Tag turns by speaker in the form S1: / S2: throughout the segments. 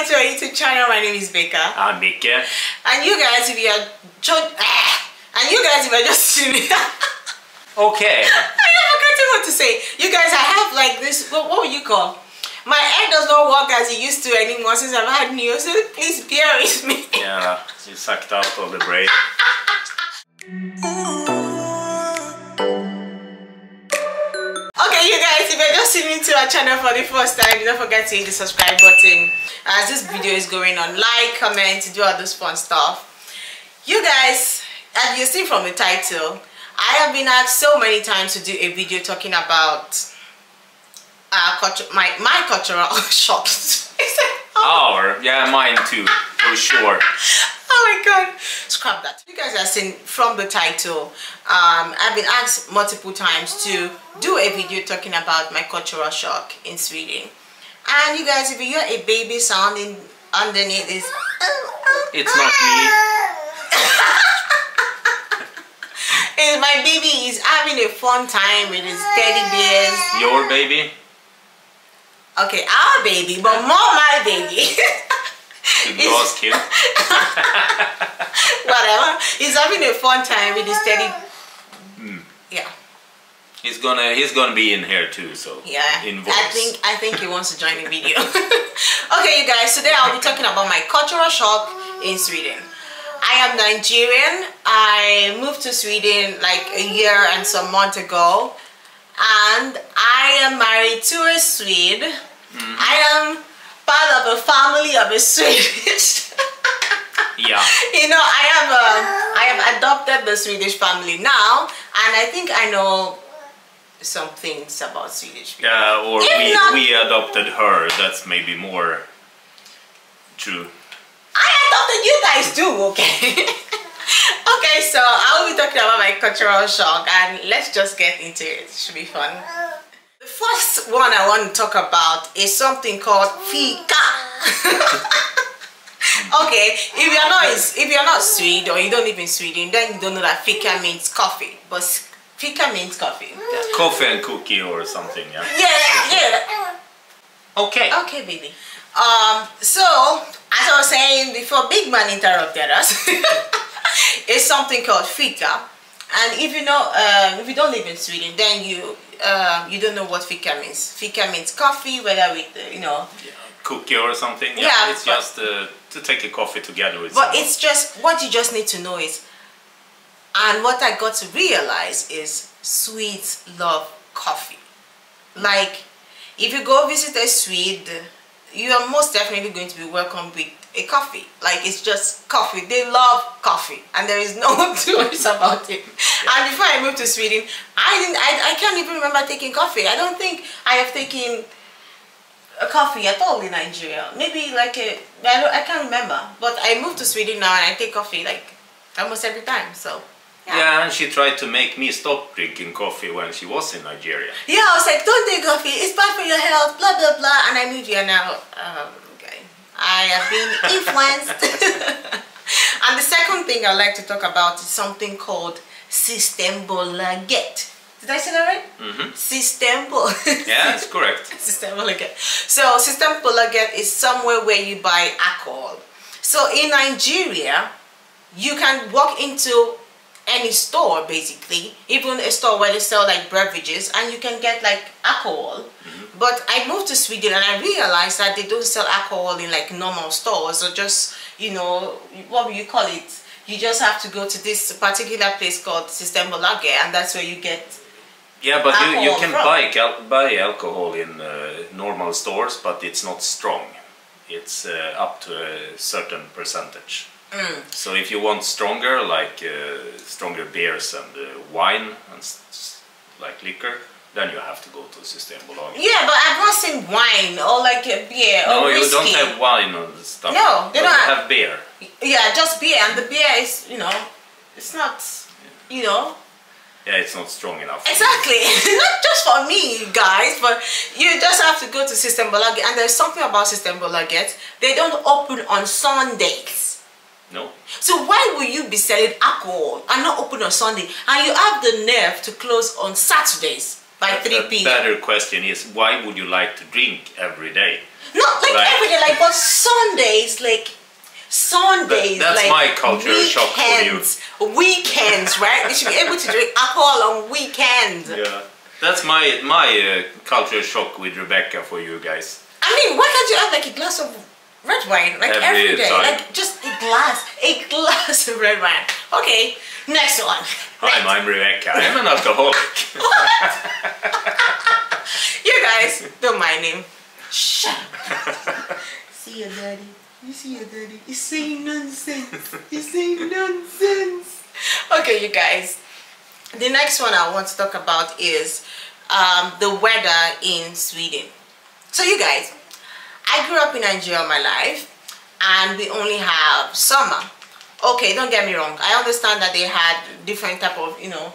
S1: to our YouTube channel. My name is Becca.
S2: I'm Micke.
S1: And you guys, if you are just tuning
S2: Okay.
S1: I am forgetting what to say. You guys, I have like this, what would you call? My head does not work as it used to anymore since I've had news, so please bear with me.
S2: Yeah, you sucked out all the brain.
S1: Okay, you guys, if you're just tuning to our channel for the first time, don't forget to hit the subscribe button as this video is going on. Like, comment, do all this fun stuff. You guys, as you see from the title, I have been asked so many times to do a video talking about my cultural shocks.
S2: Yeah, mine too, for sure.
S1: Oh my god, scrap that. You guys have seen from the title, I've been asked multiple times to do a video talking about my cultural shock in Sweden. And you guys, if you hear a baby sounding underneath this,
S2: it's not me.
S1: My baby is having a fun time with his teddy bears.
S2: Your baby?
S1: Okay, our baby, but more my baby.
S2: Ask him.
S1: Whatever. He's having a fun time with his teddy. Yeah.
S2: He's gonna be in here too, so
S1: yeah.
S2: Involves.
S1: I think he wants to join the video. Okay, you guys. Today I'll be talking about my cultural shock in Sweden. I am Nigerian. I moved to Sweden like a year and some months ago, and I am married to a Swede. I am part of a family of a Swedish.
S2: Yeah.
S1: You know, I have adopted the Swedish family now, and I think I know some things about Swedish people.
S2: Yeah, or we adopted her. That's maybe more true.
S1: I adopted you guys too, okay? Okay, so I will be talking about my cultural shock, and let's just get into it. It should be fun. The first one I want to talk about is something called fika. Okay, if you're not Swede or you don't live in Sweden, then you don't know that fika means coffee. But fika means coffee.
S2: Coffee and cookie or something, yeah?
S1: Yeah.
S2: Okay.
S1: Okay, baby. So, as I was saying before, Big Man interrupted us. It's something called fika. And if you know, if you don't live in Sweden, then you don't know what fika means. Fika means coffee, whether with
S2: cookie or something. Yeah, it's just to take a coffee together with someone.
S1: It's just what you just need to know is, and what I got to realize is Swedes love coffee. Like, if you go visit a Swede, you are most definitely going to be welcomed with a coffee. Like, it's just coffee. They love coffee, and there is no two ways about it. Yeah. And before I moved to Sweden, I can't even remember taking coffee. I don't think I have taken a coffee at all in Nigeria. Maybe like I can't remember. But I moved to Sweden now, and I take coffee like almost every time. So.
S2: Yeah, and she tried to make me stop drinking coffee when she was in Nigeria. Yeah,
S1: I was like, don't take coffee, it's bad for your health, blah, blah, blah. And I moved here now. Okay. I have been influenced. And the second thing I'd like to talk about is something called Systembolaget. Did I say that right?
S2: Mm-hmm.
S1: Systembolaget.
S2: Yeah, that's correct.
S1: Systembolaget. So, Systembolaget is somewhere where you buy alcohol. So, in Nigeria, you can walk into any store, basically, even a store where they sell like beverages, and you can get like alcohol. But I moved to Sweden and I realized that they don't sell alcohol in like normal stores, or just, what will you call it? You just have to go to this particular place called Systembolaget, and that's where you get.
S2: Yeah, but you can buy alcohol in normal stores, but it's not strong. It's up to a certain percentage. So if you want stronger, like stronger beers and wine and like liquor, then you have to go to Systembolaget.
S1: Yeah, but I've not seen wine or like a beer or whiskey.
S2: No, you don't have wine and stuff.
S1: No, they don't
S2: have beer.
S1: Yeah, just beer, and the beer is, it's not,
S2: Yeah, it's not strong enough.
S1: Exactly. Not just for me, guys, but you just have to go to Systembolaget, and there's something about Systembolaget. They don't open on Sundays.
S2: No.
S1: So why will you be selling alcohol and not open on Sunday, and you have the nerve to close on Saturdays by 3 p.m?
S2: The better question is, why would you like to drink every day?
S1: Not like every day, like, but Sundays, like, Sundays,
S2: that's
S1: like
S2: my cultural shock for you.
S1: Weekends, right? You should be able to drink alcohol on weekends.
S2: Yeah, that's my cultural shock with Rebecca for you guys.
S1: I mean, why can't you have like a glass of red wine, like every day,
S2: time.
S1: like just a glass of red wine? Okay, next one.
S2: Hi, I'm Rebecca. I'm an alcoholic.
S1: You guys don't mind him. Shut up. See your daddy. You see your daddy. He's saying nonsense. He's saying nonsense. Okay, you guys. The next one I want to talk about is the weather in Sweden. So you guys, I grew up in Nigeria all my life, and we only have summer. Okay, don't get me wrong. I understand that they had different type of, you know,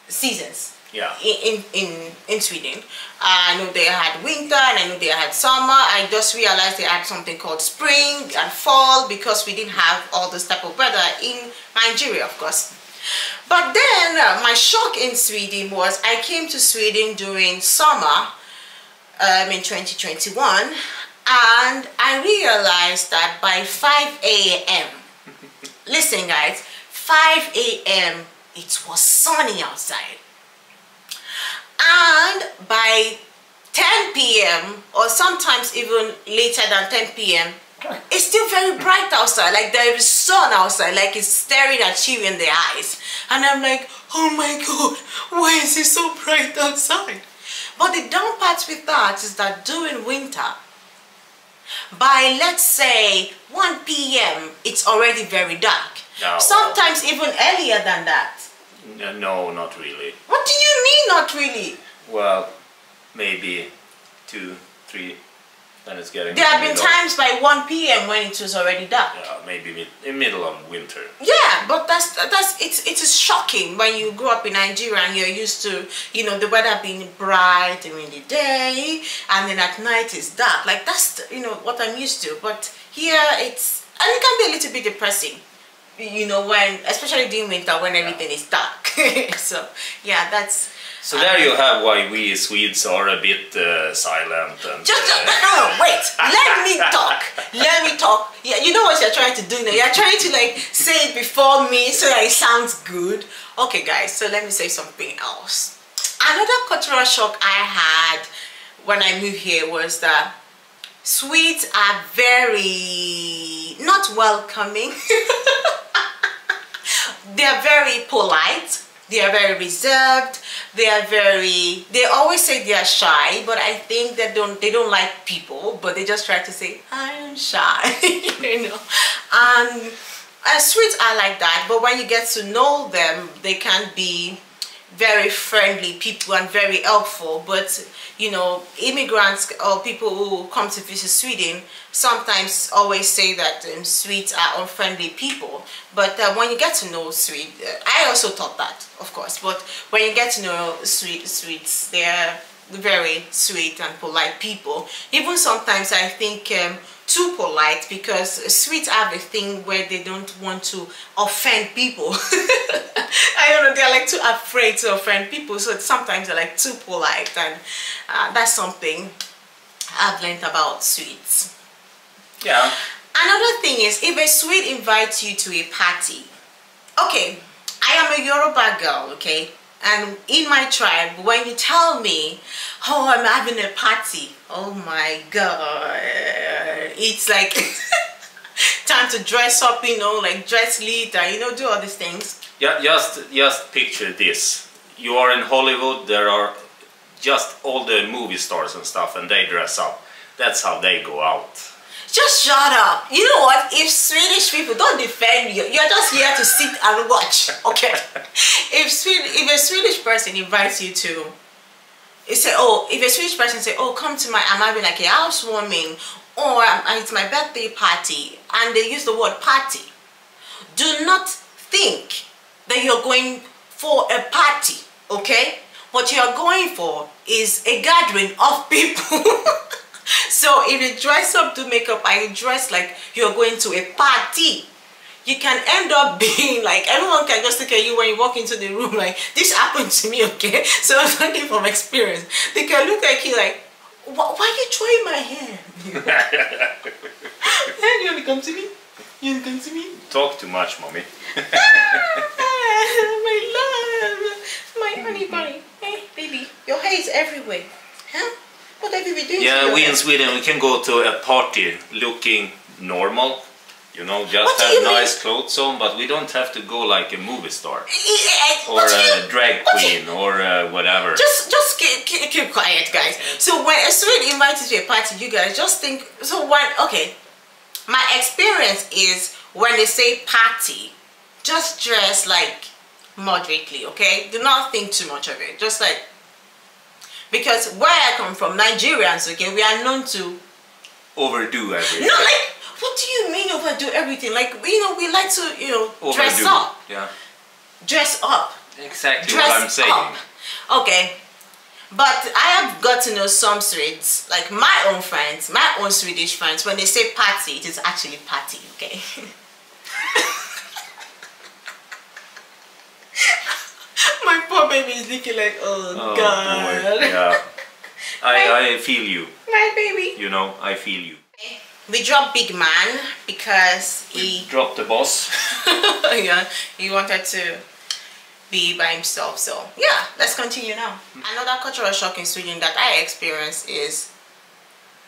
S1: seasons.
S2: Yeah.
S1: In Sweden. I know they had winter and I know they had summer. I just realized they had something called spring and fall because we didn't have all this type of weather in Nigeria, of course. But then my shock in Sweden was I came to Sweden during summer in 2021, and I realized that by 5 a.m. listen guys, 5 a.m. it was sunny outside. And by 10 p.m. or sometimes even later than 10 p.m. it's still very bright outside, like there is sun outside, like it's staring at you in the eyes. And I'm like, oh my god, why is it so bright outside? But the down part with that is that during winter, by let's say 1 p.m. it's already very dark.
S2: No,
S1: sometimes even earlier than that.
S2: No, not really.
S1: What do you mean not really?
S2: Well, maybe 2, 3, then it's getting...
S1: There have been times by 1 p.m. when it was already dark.
S2: Yeah, maybe in middle of winter.
S1: Yeah, but it is shocking when you grow up in Nigeria and you're used to, you know, the weather being bright during the day and then at night it's dark. Like that's, you know, what I'm used to. But here it's, and it can be a little bit depressing, you know, when, especially during winter when everything is dark. So yeah, that's...
S2: So there you have why we Swedes are a bit silent and...
S1: No, wait, let me talk. Let me talk. Yeah, you know what you're trying to do now? You're trying to like say it before me so that it sounds good. Okay guys, so let me say something else. Another cultural shock I had when I moved here was that Swedes are very not welcoming. They are very polite. They are very reserved. They always say they are shy, but I think they don't like people, but they just try to say, I am shy, you know. And Swedes are like that, but when you get to know them, they can be very friendly people and very helpful. But you know, immigrants or people who come to visit Sweden sometimes always say that Swedes are unfriendly people. But when you get to know Swedes, I also thought that, of course, but when you get to know Swedes, they're very sweet and polite people. Even sometimes I think too polite, because Swedes have a thing where they don't want to offend people. I don't know, they're like too afraid to offend people, so sometimes they're like too polite, and that's something I've learned about Swedes.
S2: Yeah.
S1: Another thing is, if a Swede invites you to a party, okay, I am a Yoruba girl, okay, and in my tribe, when you tell me, oh, I'm having a party, oh my god, it's like time to dress up, you know, like dress leader, you know, do all these things.
S2: Yeah, just picture this. You are in Hollywood, there are just all the movie stars and stuff, and they dress up. That's how they go out.
S1: Just shut up. You know what? If Swedish people don't defend you, you're just here to sit and watch, okay? If a Swedish person invites you to, if a Swedish person say, oh, come to I'm having like a housewarming, or it's my birthday party, and they use the word party, do not think that you're going for a party, okay? What you're going for is a gathering of people. So if you dress up, do makeup, and you dress like you're going to a party, you can end up being like, everyone can just look at you when you walk into the room like, this happened to me, okay? So I'm talking from experience. They can look at you like, Why are you throwing my hand? You want to come to me? You want to come to me?
S2: Talk too much, mommy.
S1: My love, my honey bunny. Hey, baby, your hair is everywhere. Huh? What have you been doing?
S2: Yeah, we in Sweden, we can go to a party looking normal. You know, just have nice clothes on, but we don't have to go like a movie star. Or a drag queen or whatever.
S1: Just keep quiet, guys. So when a Swede invites you to a party, you guys just think, so when, okay, my experience is when they say party, just dress like moderately, okay? Do not think too much of it. Just like, because where I come from, Nigerians, okay, we are known to
S2: overdo everything.
S1: No, like, what do you mean overdo everything? Like, you know, we like to, you know, overdo. Dress up.
S2: Yeah.
S1: Dress up.
S2: Exactly what I'm saying.
S1: Up. Okay. But I have got to know some Swedes, like my own friends, my own Swedish friends, when they say party, it is actually party, okay? My poor baby is looking like, oh God.
S2: Boy. Yeah. I feel you.
S1: My baby.
S2: You know, I feel you.
S1: We dropped Big Man because he
S2: dropped the boss.
S1: Yeah, he wanted to be by himself. So yeah, let's continue now. Another cultural shock in Sweden that I experienced is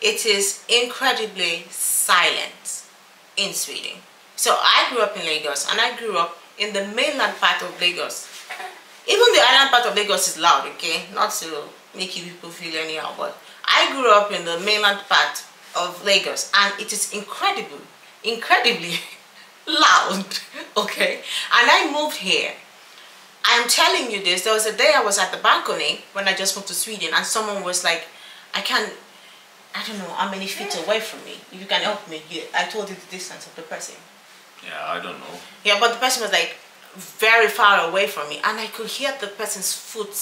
S1: it is incredibly silent in Sweden. So I grew up in Lagos and I grew up in the mainland part of Lagos. Even the island part of Lagos is loud, okay? Not to make you people feel anyhow, but I grew up in the mainland part of Lagos and it is incredibly loud, okay? And I moved here. I'm telling you this, there was a day I was at the balcony when I just moved to Sweden and someone was like, I don't know how many feet away from me. If you can help me here. I told you the distance of the person.
S2: Yeah, I don't know.
S1: Yeah, but the person was like very far away from me and I could hear the person's foot,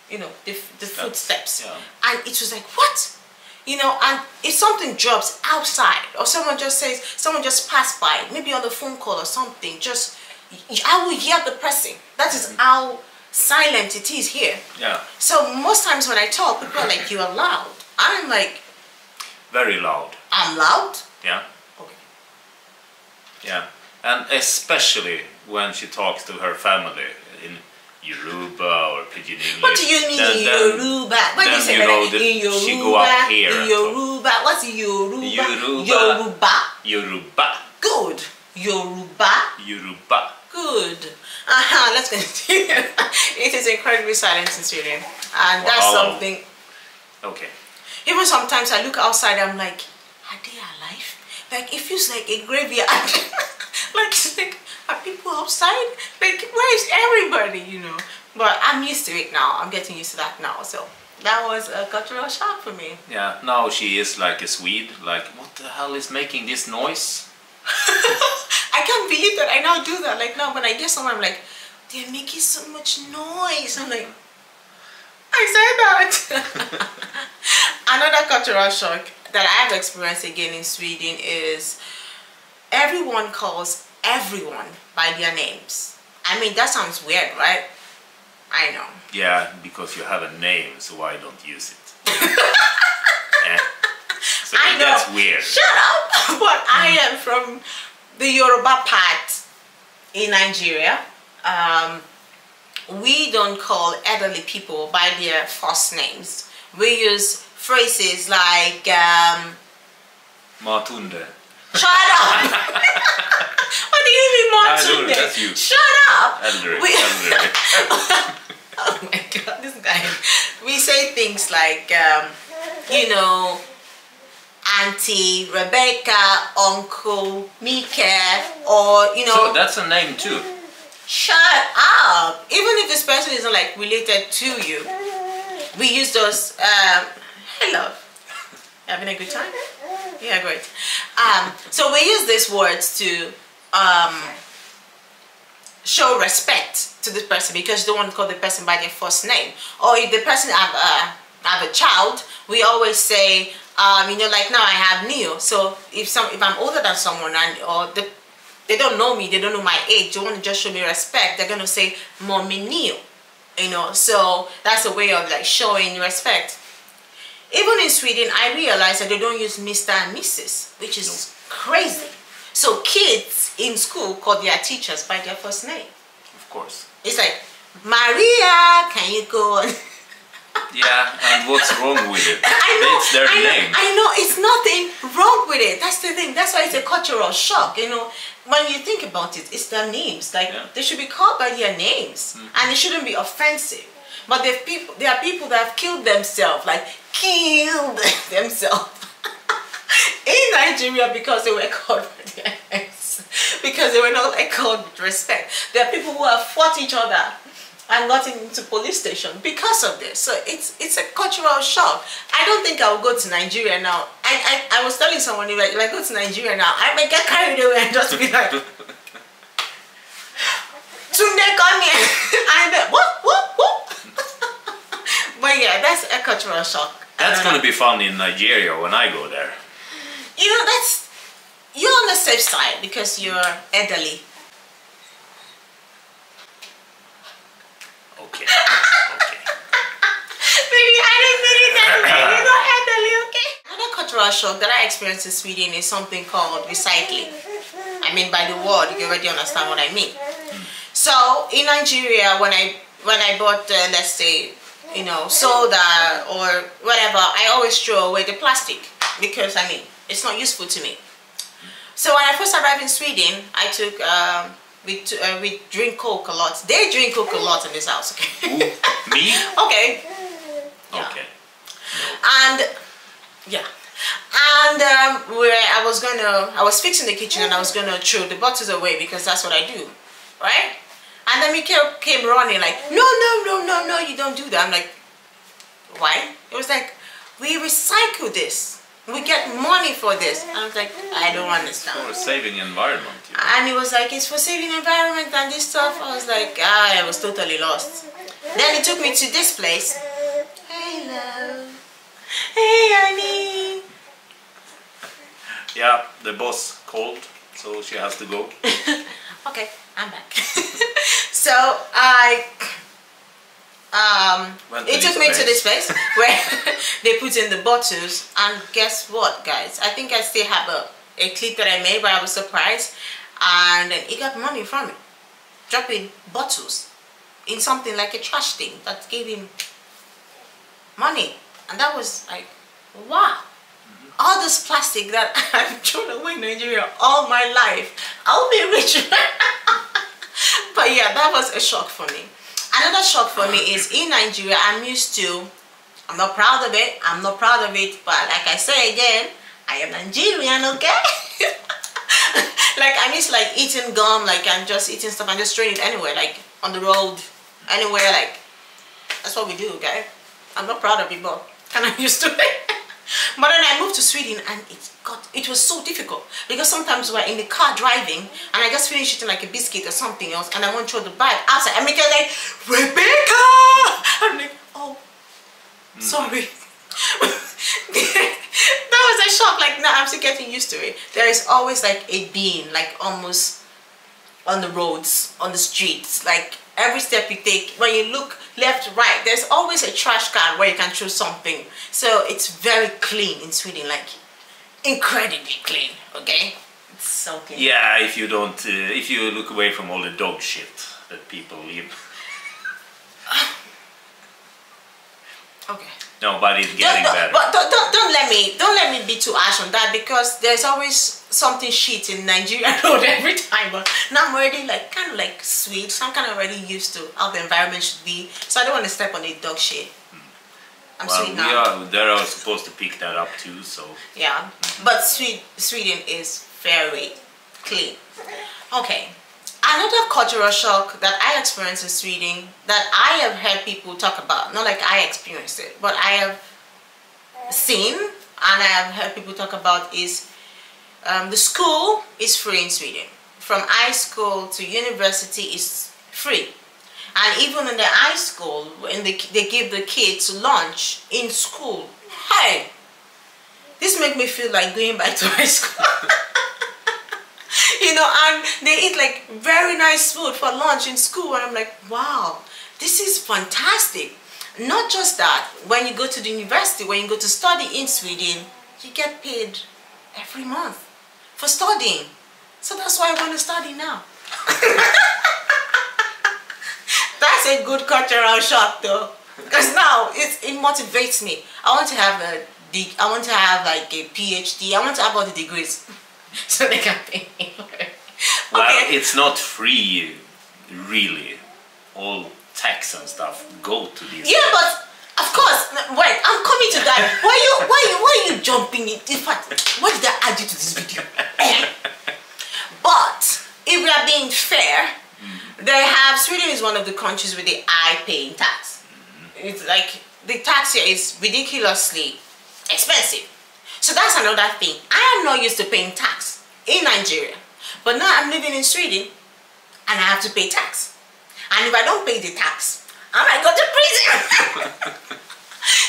S1: you know, the footsteps.
S2: Yeah.
S1: And it was like, what? You know, and if something drops outside or someone just passed by, maybe on the phone call or something, I will hear the person. That is how silent it is here.
S2: Yeah.
S1: So most times when I talk, people are like, you are loud. I'm like...
S2: Very loud.
S1: I'm loud?
S2: Yeah.
S1: Okay.
S2: Yeah. And especially when she talks to her family in Yoruba or Pidgin English.
S1: What do you mean Yoruba? When you say
S2: you know
S1: Yoruba,
S2: she go up here.
S1: Yoruba. What's Yoruba?
S2: Yoruba. Yoruba.
S1: Good. Yoruba.
S2: Yoruba.
S1: Good. Let's continue. It is incredibly silent in Sweden. And that's something...
S2: Okay.
S1: Even sometimes I look outside, I'm like, are they alive? Like, it feels like a graveyard. like, are people outside? Like, where is everybody, you know? But I'm used to it now. I'm getting used to that now. So that was a cultural shock for me.
S2: Yeah, now she is like a Swede. Like, what the hell is making this noise?
S1: I can't believe that I now do that. Like, now when I hear someone, I'm like, they're making so much noise. I'm like, I said that. Another cultural shock that I've experienced again in Sweden is everyone calls everyone by their names. I mean, that sounds weird, right? I know.
S2: Yeah, because you have a name, so why don't use it? So
S1: I know.
S2: That's weird.
S1: Shut up! But I am from the Yoruba part in Nigeria. We don't call elderly people by their first names. We use phrases like
S2: Matunde.
S1: Shut up! What do you mean Matunde?
S2: That's you.
S1: Shut up!
S2: Elderly.
S1: Oh my God, this guy. We say things like, you know, Auntie Rebecca, Uncle Mika, or, you know.
S2: So that's a name too.
S1: Shut up! Even if this person isn't like related to you, we use those. Hey love, you having a good time? Yeah, great. So we use these words to show respect to this person because you don't want to call the person by their first name. Or if the person have a child, we always say, you know, like now I have Neo. So if I'm older than someone they don't know me, they don't know my age, they want to just show me respect, they're going to say, Mommy Neo, you know, so that's a way of like showing respect. even in Sweden, I realized that they don't use Mr. and Mrs., which is crazy. So kids in school call their teachers by their first name.
S2: Of course.
S1: It's like, Maria, can you go on?
S2: Yeah, and what's wrong with it?
S1: It's
S2: their name.
S1: I know, it's nothing wrong with it. That's the thing. That's why it's a cultural shock. You know, when you think about it, it's their names. Like, they should be called by their names, and it shouldn't be offensive. But there are people that have killed themselves, like killed themselves in Nigeria because they were called by their names, because they were not like called with respect. There are people who have fought each other and got into police station because of this. So it's a cultural shock. I don't think I will go to Nigeria now. I was telling someone, if I go to Nigeria now, I may get carried away and just be like, Tunde, come here. I bet, what? But yeah, that's a cultural shock.
S2: That's going to be fun in Nigeria when I go there.
S1: You know, you're on the safe side because you're elderly.
S2: Okay.
S1: Maybe I didn't mean it that way. You're not elderly, okay? Another cultural shock that I experienced in Sweden is something called recycling. I mean, by the word, you already understand what I mean. So in Nigeria, when I bought, let's say, you know, soda or whatever, I always throw away the plastic because, I mean, it's not useful to me. So when I first arrived in Sweden, I took, we drink Coke a lot. They drink Coke a lot in this house, okay?
S2: Ooh, me?
S1: Okay. Yeah.
S2: Okay.
S1: And, yeah. And where I was fixing the kitchen and I was gonna throw the bottles away because that's what I do, right? And then Mikhail came running like, no, you don't do that. I'm like, why? It was like, we recycle this. We get money for this. And I was like, I don't understand.
S2: For saving environment. You know.
S1: And he was like, it's for saving environment and this stuff. I was like, I was totally lost. Then he took me to this place. Hello. Hey, honey.
S2: Yeah, the boss called, so she has to go.
S1: Okay, I'm back. So it took me to this place where they put in the bottles, and guess what, guys? I think I still have a clip that I made where I was surprised, and then he got money from it, dropping bottles in something like a trash thing that gave him money, and that was like, wow. All this plastic that I've thrown away in Nigeria all my life, I'll be rich. But yeah, that was a shock for me. Another shock for me is in Nigeria, I'm not proud of it, but like I say again, I am Nigerian, okay? Like I'm used to like eating gum, like I'm just eating stuff, I'm just throwing it anywhere, like on the road, anywhere, like that's what we do, okay? I'm not proud of it, but kind of used to it. But then I moved to Sweden and it was so difficult because sometimes we're in the car driving and I just finished eating like a biscuit or something else and I want to throw the bag outside and make it like, Rebecca! I'm like, oh, sorry. That was a shock. Like now I'm still getting used to it. There is always like a bin, like almost on the roads, on the streets, like every step you take, when you look left, right, there's always a trash can where you can throw something. So it's very clean in Sweden, like incredibly clean, okay? It's so clean.
S2: Yeah, if you don't, if you look away from all the dog shit that people leave.
S1: Okay.
S2: No, but it's getting better.
S1: But don't let me be too harsh on that because there's always something shit in Nigeria road every time. But now I'm already like kind of like sweet, so I'm kind of already used to how the environment should be. So I don't want to step on the dog shit. I'm sweet now.
S2: They're supposed to pick that up too, so.
S1: Yeah, but Sweden is very clean. Okay. Another cultural shock that I experienced in Sweden that I have heard people talk about, not like I experienced it, but I have seen and I have heard people talk about is the school is free in Sweden. From high school to university is free. And even in the high school, when they give the kids lunch in school, hey, this makes me feel like going back to high school. You know, and they eat like very nice food for lunch in school and I'm like, wow, this is fantastic. Not just that, when you go to the university, when you go to study in Sweden, you get paid every month for studying. So that's why I want to study now. That's a good cultural shock though, because now it motivates me. I want to have like a PhD. I want to have all the degrees so they can pay me.
S2: Well, it's not free, really. All tax and stuff go to these.
S1: Yeah, but of course. Wait, I'm coming to that. Why are you jumping in? In fact, why did I add you to this video? But if we are being fair, Sweden is one of the countries with the high paying tax. It's like the tax here is ridiculously expensive. So that's another thing. I am not used to paying tax in Nigeria, but now I'm living in Sweden and I have to pay tax. And if I don't pay the tax, I might go to prison.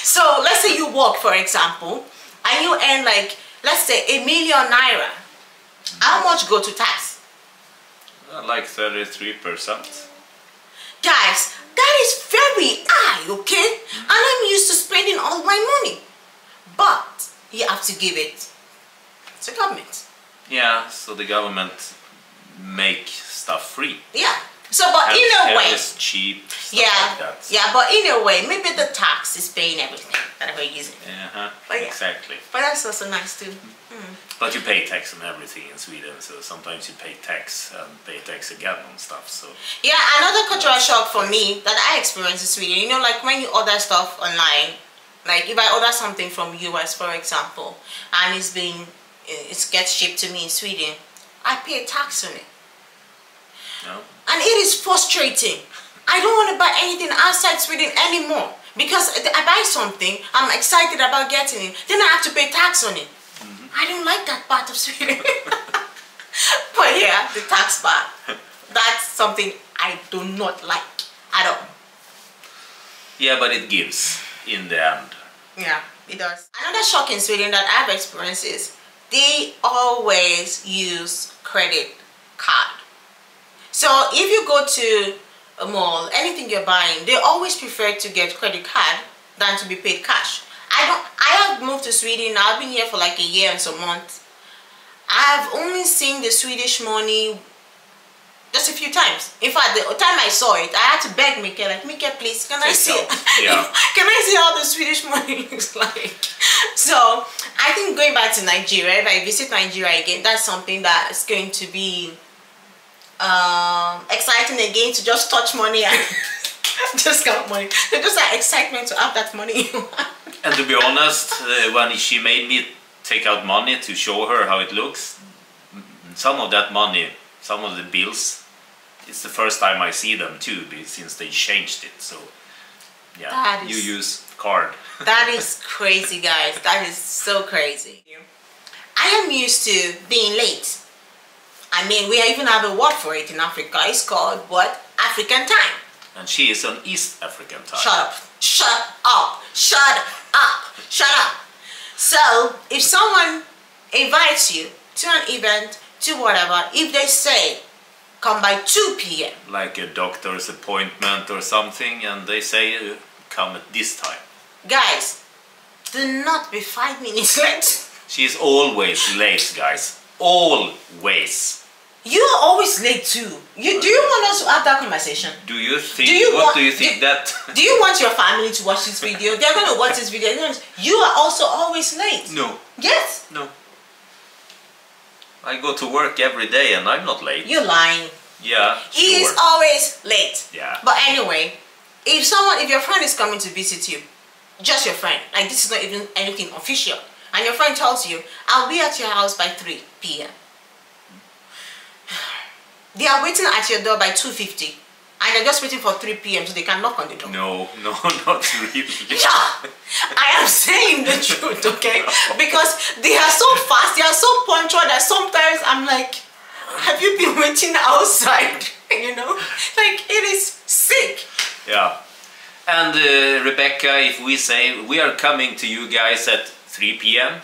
S1: So let's say you work, for example, and you earn like, let's say, 1 million naira. How much go to tax?
S2: Like 33%.
S1: Guys, that is very high, okay? And I'm used to spending all my money. But you have to give it to government.
S2: Yeah, so the government make stuff free.
S1: Yeah. So, but in a way,
S2: it's cheap.
S1: Yeah,
S2: like that.
S1: yeah. But in a way, maybe the tax is paying everything that we're using. But yeah.
S2: Exactly.
S1: But that's also nice too.
S2: But you pay tax on everything in Sweden, so sometimes you pay tax and pay tax again on stuff. So
S1: yeah, another cultural shock for me that I experienced in Sweden. You know, like when you order stuff online, like if I order something from US, for example, and it gets shipped to me in Sweden, I pay a tax on it.
S2: No.
S1: And it is frustrating. I don't want to buy anything outside Sweden anymore because I buy something, I'm excited about getting it, then I have to pay tax on it. I don't like that part of Sweden. But yeah, the tax part, that's something I do not like at all.
S2: Yeah, but it gives in the end.
S1: Yeah, it does. Another shock in Sweden that I've experienced is they always use credit card. So if you go to a mall, anything you're buying, they always prefer to get credit card than to be paid cash. I have moved to Sweden now. I've been here for like a year and some months. I've only seen the Swedish money just a few times. In fact, the time I saw it, I had to beg Mika, like, Mika, please, can I see it?
S2: Yeah.
S1: Can I see how the Swedish money looks like? So I think going back to Nigeria, if I visit Nigeria again, that's something that is going to be exciting again, to just touch money and just count money. So just that excitement to have that money.
S2: And to be honest, when she made me take out money to show her how it looks, some of that money, some of the bills, it's the first time I see them too, since they changed it. So yeah, you use card.
S1: That is crazy, guys. That is so crazy. I am used to being late. I mean, we even have a word for it in Africa. It's called what? African time.
S2: And she is on East African time.
S1: Shut up. Shut up. Shut up. Shut up. So, if someone invites you to an event, to whatever, if they say, come by 2 p.m.
S2: Like a doctor's appointment or something, and they say, come at this time.
S1: Guys, do not be 5 minutes late.
S2: She's always late, guys. Always.
S1: You are always late too. Do you want us to have that conversation?
S2: Do you think? Do you
S1: want your family to watch this video? They're going to watch this video. You are also always late.
S2: No.
S1: Yes.
S2: No. I go to work every day and I'm not late.
S1: You're lying.
S2: Yeah.
S1: He is always late.
S2: Yeah.
S1: But anyway, if your friend is coming to visit you, just your friend, like this is not even anything official, and your friend tells you, I'll be at your house by 3 p.m. They are waiting at your door by 2:50 and they're just waiting for 3 p.m. so they can knock on the door.
S2: No, not really.
S1: Yeah, I am saying the truth, okay? Because they are so fast, they are so punctual that sometimes I'm like, have you been waiting outside? You know, like it is sick.
S2: Yeah. And Rebecca, if we say we are coming to you guys at 3 p.m.,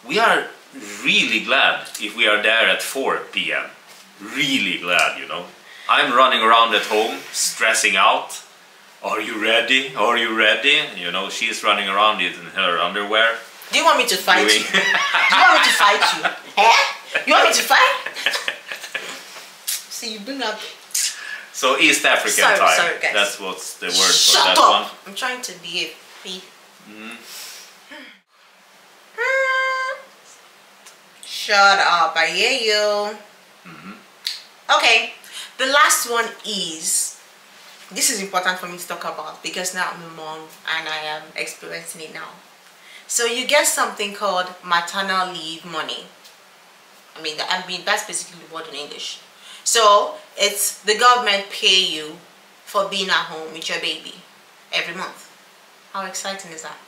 S2: we are really glad if we are there at 4 p.m. Really glad, you know. I'm running around at home, stressing out, Are you ready? Are you ready? You know, she's running around in her underwear.
S1: Do you want me to fight you? Do you want me to fight you? Eh? You want me to fight? So you bring up...
S2: So East African time.
S1: Sorry, guys.
S2: That's what's the word
S1: Shut
S2: for that
S1: up.
S2: one.
S1: I'm trying to behave. Shut up. I hear you. Okay. The last one is... This is important for me to talk about because now I'm a mom and I am experiencing it now. So you get something called maternal leave money. I mean that's basically the word in English. So it's the government pay you for being at home with your baby every month. How exciting is that?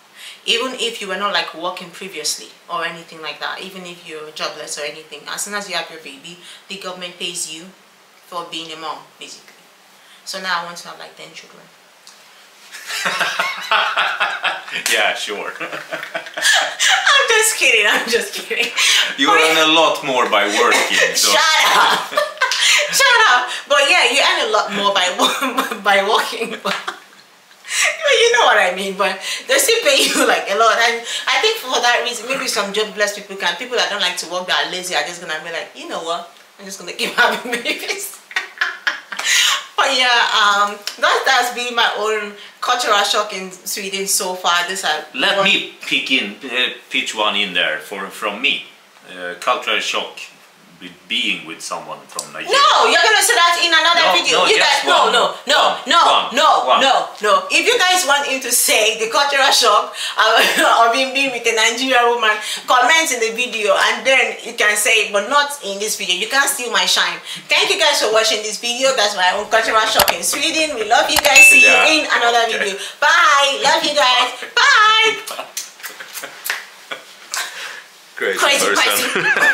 S1: Even if you were not like working previously or anything like that, even if you're jobless or anything, as soon as you have your baby, the government pays you for being a mom, basically. So now I want to have like 10 children.
S2: Yeah, sure.
S1: I'm just kidding. I'm just kidding.
S2: You earn a lot more by working. So.
S1: Shut up. Shut up. But yeah, you earn a lot more by working. But you know what I mean. But they still pay you like a lot. And I think for that reason, maybe some jobless people that don't like to work, that are lazy, are just gonna be like, you know what? I'm just gonna keep having babies. But yeah, that's been my own cultural shock in Sweden so far.
S2: Let me pitch one in there from me. Cultural shock with being with someone from Nigeria.
S1: No, you're gonna say that in another video. You guys, no. If you guys want him to say the cultural shock of him being with a Nigerian woman, comment in the video and then you can say it, but not in this video. You can't steal my shine. Thank you guys for watching this video. That's my own cultural shock in Sweden. We love you guys. See you in another video. Bye. Love you guys. Bye.
S2: Crazy person.